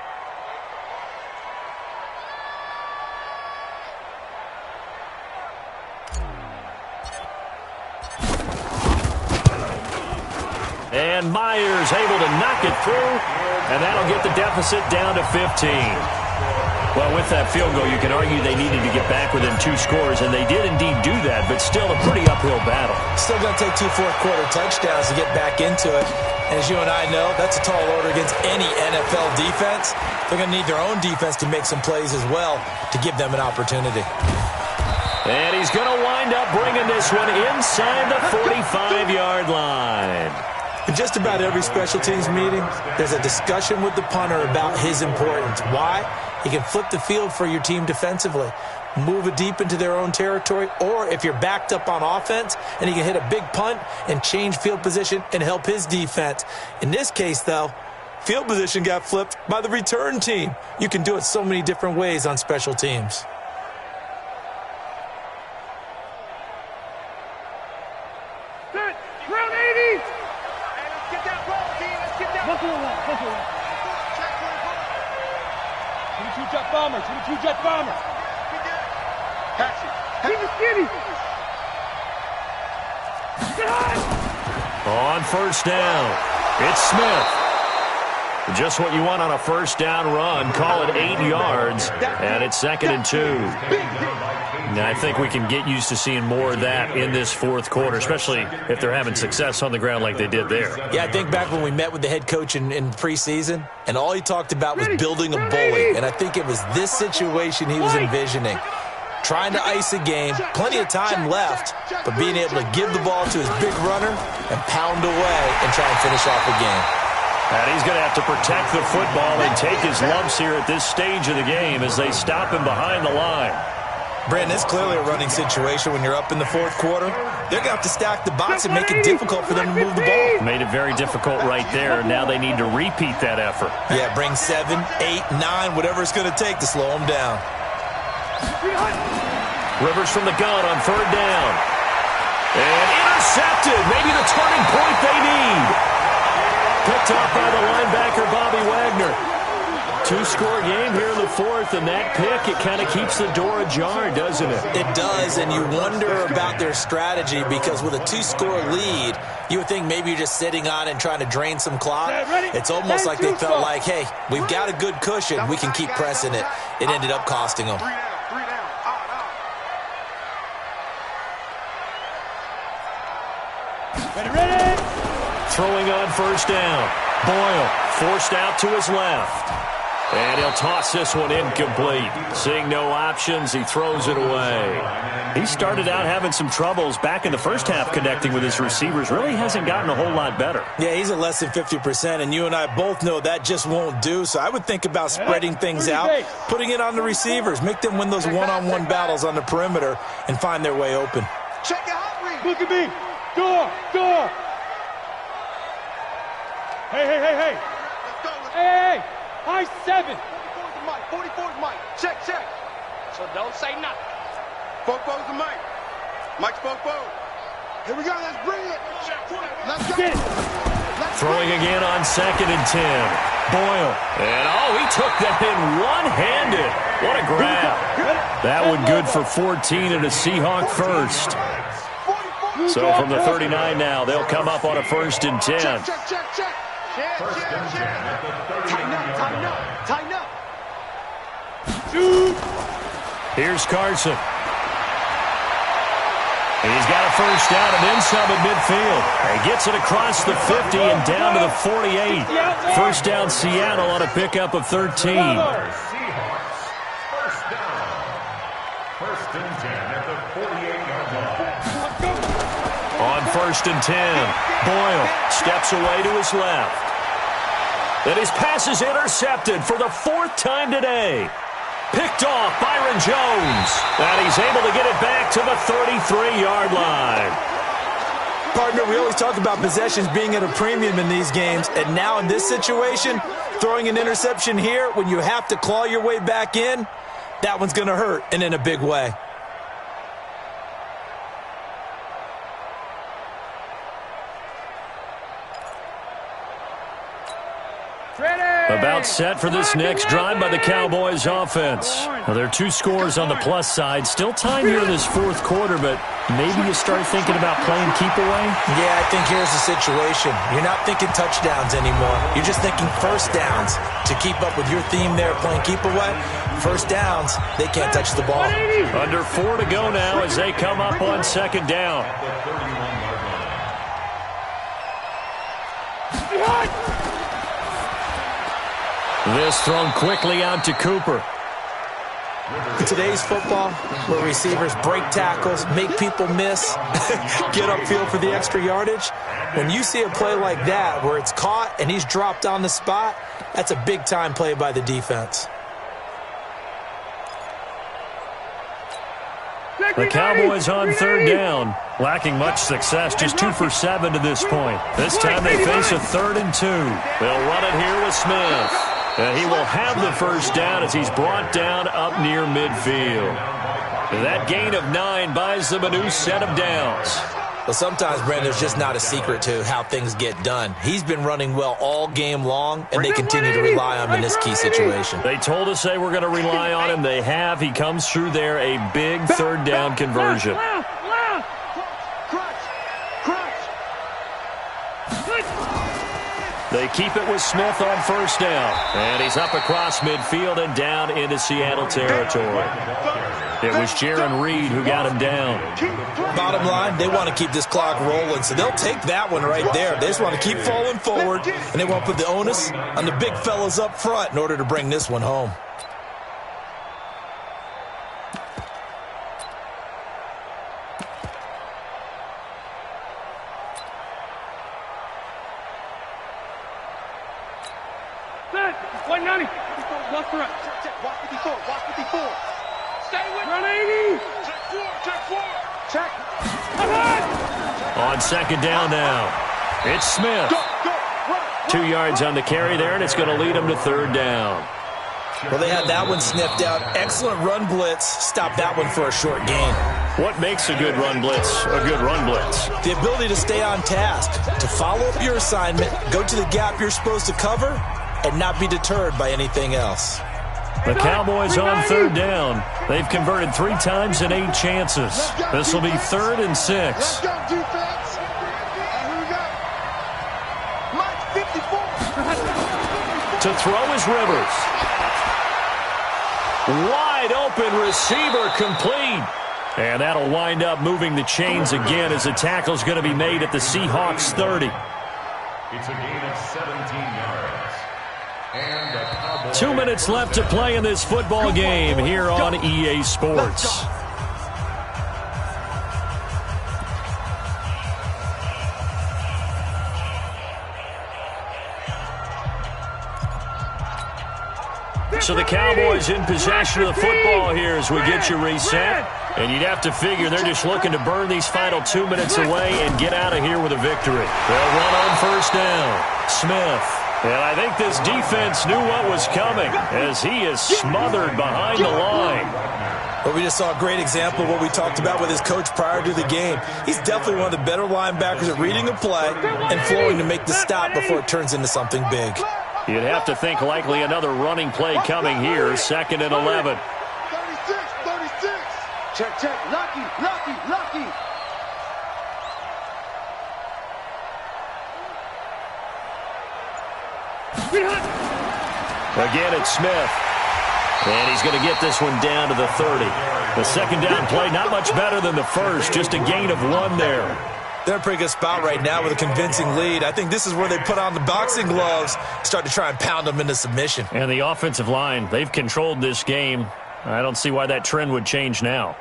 And Myers able to knock it through, and that'll get the deficit down to 15. Well, with that field goal, you can argue they needed to get back within 2 scores, and they did indeed do that, but still a pretty uphill battle. Still going to take 2 fourth-quarter touchdowns to get back into it. And as you and I know, that's a tall order against any NFL defense. They're going to need their own defense to make some plays as well to give them an opportunity. And he's going to wind up bringing this one inside the 45-yard line. In just about every special teams meeting, there's a discussion with the punter about his importance. Why? He can flip the field for your team defensively, move it deep into their own territory, or if you're backed up on offense, and he can hit a big punt and change field position and help his defense. In this case, though, field position got flipped by the return team. You can do it so many different ways on special teams. Bomber, 22-jet bomber. Catch it. He's a skinny. On first down, it's Smith. Just what you want on a first down run. Call it 8 yards, and it's 2nd and 2. Now, I think we can get used to seeing more of that in this 4th quarter, especially if they're having success on the ground like they did there. Yeah, I think back when we met with the head coach in preseason, and all he talked about was building a bully. And I think it was this situation he was envisioning. Trying to ice a game, plenty of time left, but being able to give the ball to his big runner and pound away and try and finish off the game. And he's going to have to protect the football and take his lumps here at this stage of the game as they stop him behind the line. Brandon, it's clearly a running situation when you're up in the 4th quarter. They're going to have to stack the box and make it difficult for them to move the ball. Made it very difficult right there. Now they need to repeat that effort. Yeah, bring 7, 8, 9, whatever it's going to take to slow them down. Rivers from the gun on 3rd down. And intercepted. Maybe the turning point they need. Picked off by the linebacker, Bobby Wagner. 2-score game here in the 4th, and that pick, it kind of keeps the door ajar, doesn't it? It does, and you wonder about their strategy because with a 2-score lead, you would think maybe you're just sitting on and trying to drain some clock. It's almost like they felt like, hey, we've got a good cushion. We can keep pressing it. It ended up costing them. 3 down. Ready. Throwing on first down. Boyle forced out to his left. And he'll toss this one incomplete. Seeing no options, he throws it away. He started out having some troubles back in the first half connecting with his receivers. Really hasn't gotten a whole lot better. Yeah, he's at less than 50%, and you and I both know that just won't do. So I would think about spreading things out, putting it on the receivers, make them win those one-on-one battles on the perimeter and find their way open. Check your hot read. Look at me. Door. Hey. Hey. High 7. 44's Mike. Check. So don't say nothing. Fofo's the Mike. Mike's Fofo. Here we go. Let's bring it. Let's go. Get it. Throwing again on 2nd and 10. Boyle. And, he took that in one-handed. What a grab. That one good for 14 and a Seahawk first. So from the 39 now, they'll come up on a 1st and 10. Check. Tighten up. Shoot. Here's Carson. He's got a first down and then some at midfield. He gets it across the 50 and down to the 48. First down Seattle on a pickup of 13. First down. First and 10 at the 48-yard line. On 1st and 10, Boyle steps away to his left. And his pass is intercepted for the 4th time today. Picked off Byron Jones. And he's able to get it back to the 33-yard line. Partner, we always talk about possessions being at a premium in these games. And now in this situation, throwing an interception here when you have to claw your way back in, that one's going to hurt, and in a big way. About set for this next drive by the Cowboys offense. Well, there are 2 scores on the plus side. Still time here in this 4th quarter, but maybe you start thinking about playing keep away? Yeah, I think here's the situation. You're not thinking touchdowns anymore. You're just thinking first downs. To keep up with your theme there, playing keep away, first downs, they can't touch the ball. Under 4 to go now as they come up on 2nd down. This thrown quickly out to Cooper. In today's football, where receivers break tackles, make people miss, get upfield for the extra yardage, when you see a play like that where it's caught and he's dropped on the spot, that's a big-time play by the defense. The Cowboys on 3rd down, lacking much success, just 2 for 7 to this point. This time they face a 3rd and 2. They'll run it here with Smith. And he will have the first down as he's brought down up near midfield. That gain of 9 buys them a new set of downs. Well, sometimes, Brandon, there's just not a secret to how things get done. He's been running well all game long, and they continue to rely on him in this key situation. They told us they were going to rely on him. They have. He comes through there, a big 3rd down conversion. They keep it with Smith on 1st down. And he's up across midfield and down into Seattle territory. It was Jaron Reed who got him down. Bottom line, they want to keep this clock rolling, so they'll take that one right there. They just want to keep falling forward, and they want to put the onus on the big fellas up front in order to bring this one home. Watch 54. Stay with run 80. Check 4. Check. On 2nd down now, it's Smith. 2 yards on the carry there, and it's going to lead them to 3rd down. Well, they had that one sniffed out. Excellent run blitz. Stop that one for a short gain. What makes a good run blitz a good run blitz? The ability to stay on task, to follow up your assignment, go to the gap you're supposed to cover, and not be deterred by anything else. The Cowboys on 3rd down. They've converted 3 times in 8 chances. This will be 3rd and 6. Let's go, defense. Here we go. Mike, 54. To throw is Rivers. Wide open receiver complete. And that'll wind up moving the chains again as the tackle's going to be made at the Seahawks 30. It's a gain of 17 yards. 2 minutes left to play in this football game here on EA Sports. So the Cowboys in possession of the football here as we get you reset. And you'd have to figure they're just looking to burn these final 2 minutes away and get out of here with a victory. They'll run on first down. Smith. And I think this defense knew what was coming as he is smothered behind the line. Well, we just saw a great example of what we talked about with his coach prior to the game. He's definitely one of the better linebackers at reading a play and flowing to make the stop before it turns into something big. You'd have to think likely another running play coming here, 2nd and 11. 36. Check. Lucky. Again, it's Smith. And he's going to get this one down to the 30. The second down play, not much better than the first, just a gain of 1 there. They're in a pretty good spot right now with a convincing lead. I think this is where they put on the boxing gloves, start to try and pound them into submission. And the offensive line, they've controlled this game. I don't see why that trend would change now.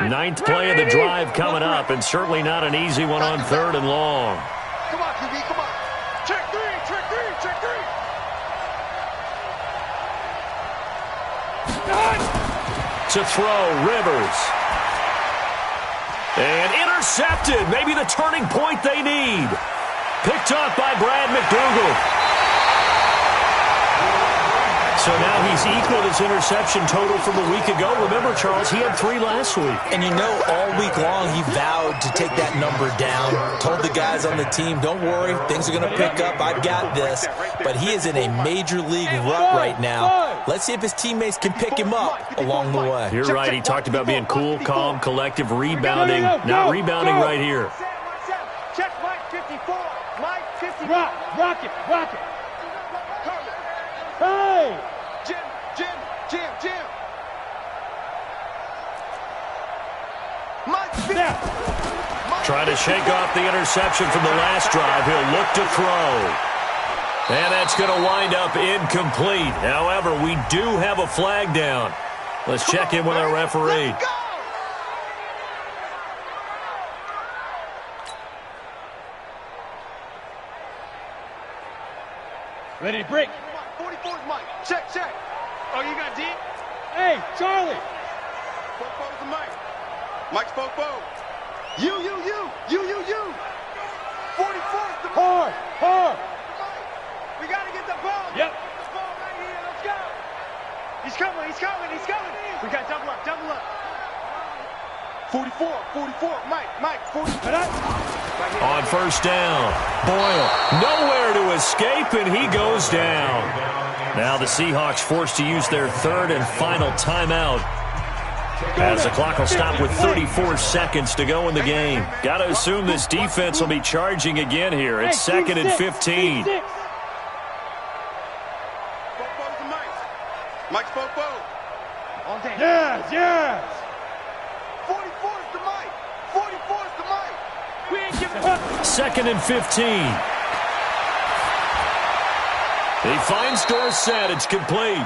Ninth play of the drive coming up, and certainly not an easy one on 3rd and long. Come on, QB, come on. Check three. To throw, Rivers. And intercepted. Maybe the turning point they need. Picked up by Brad McDougal. So now he's equaled his interception total from a week ago. Remember, Charles, he had 3 last week. And you know, all week long he vowed to take that number down. Told the guys on the team, don't worry, things are going to pick up. I've got this. But he is in a major league rut right now. Let's see if his teammates can pick him up along the way. You're right. He talked about being cool, calm, collective, rebounding. Not rebounding right here. Check Mike 54. Mike 54. Rock it. Hey! Jim. Trying to shake off the interception from the last drive. He'll look to throw. And that's going to wind up incomplete. However, we do have a flag down. Let's check in with our referee. Ready to break. 44's Mike. Check. Oh, you got deep? Hey, Charlie. Spoke to Mike. Mike spoke. You. 44's the Hard. We got to get the ball. Yep. The ball right here. Let's go. He's coming. We got double up. 44. Mike. 44. On first down, Boyle nowhere to escape, and he goes down. Now the Seahawks forced to use their 3rd and final timeout as the clock will stop with 34 seconds to go in the game. Got to assume this defense will be charging again here. It's 2nd and 15. Mike spoke. Yes. 44's the Mike. We ain't giving up. 2nd and 15. He finds Dorsett. It's complete.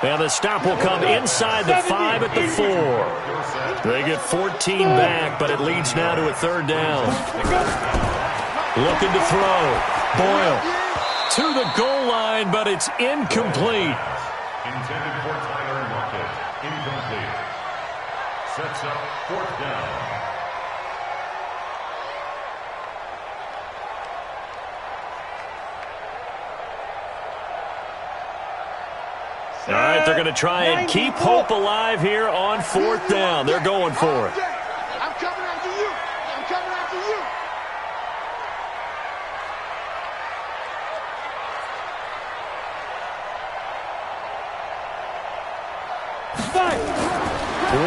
And the stop will come inside the 5 at the 4. They get 14 back, but it leads now to a 3rd down. Looking to throw. Boyle to the goal line, but it's incomplete. Intended for Tyler Lockett. Incomplete. Sets up 4th down. All right, they're going to try and keep hope alive here on 4th down. They're going for it. I'm coming after you. 5.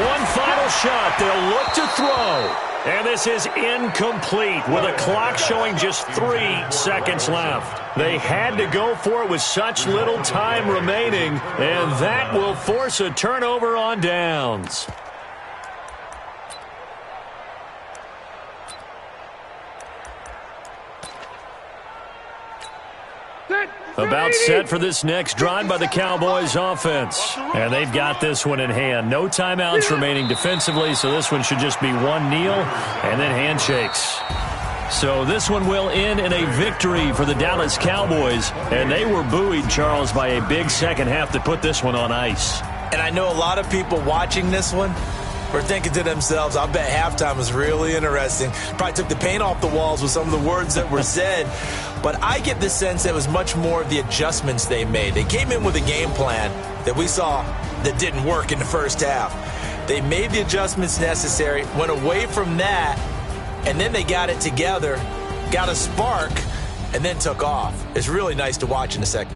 One final shot. They'll look to throw. And this is incomplete with a clock showing just 3 seconds left. They had to go for it with such little time remaining, and that will force a turnover on downs. About set for this next drive by the Cowboys offense. And they've got this one in hand. No timeouts remaining defensively, so this one should just be one kneel and then handshakes. So this one will end in a victory for the Dallas Cowboys. And they were buoyed, Charles, by a big second half to put this one on ice. And I know a lot of people watching this one were thinking to themselves, I bet halftime was really interesting. Probably took the paint off the walls with some of the words that were said. But I get the sense that it was much more of the adjustments they made. They came in with a game plan that we saw that didn't work in the first half. They made the adjustments necessary, went away from that, and then they got it together, got a spark, and then took off. It's really nice to watch in a second.